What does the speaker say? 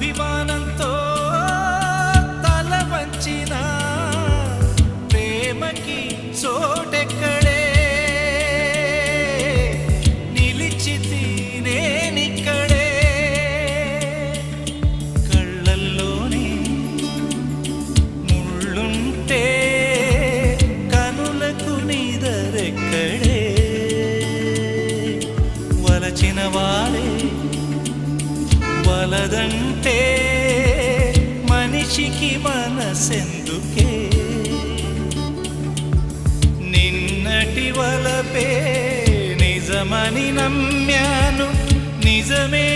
అభిమానంతో తల వంచిన ప్రేమకి చోటెక్కడే నిలిచితి నేనిక్కడే కళ్ళల్లోనే ముళ్ళుంటే కనులకు నిదరెక్కడే వలచిన వాడే వలదంటే మనిషికి మనసెందుకే నిన్నటి వలపే నిజమని నమ్మాను నిజమే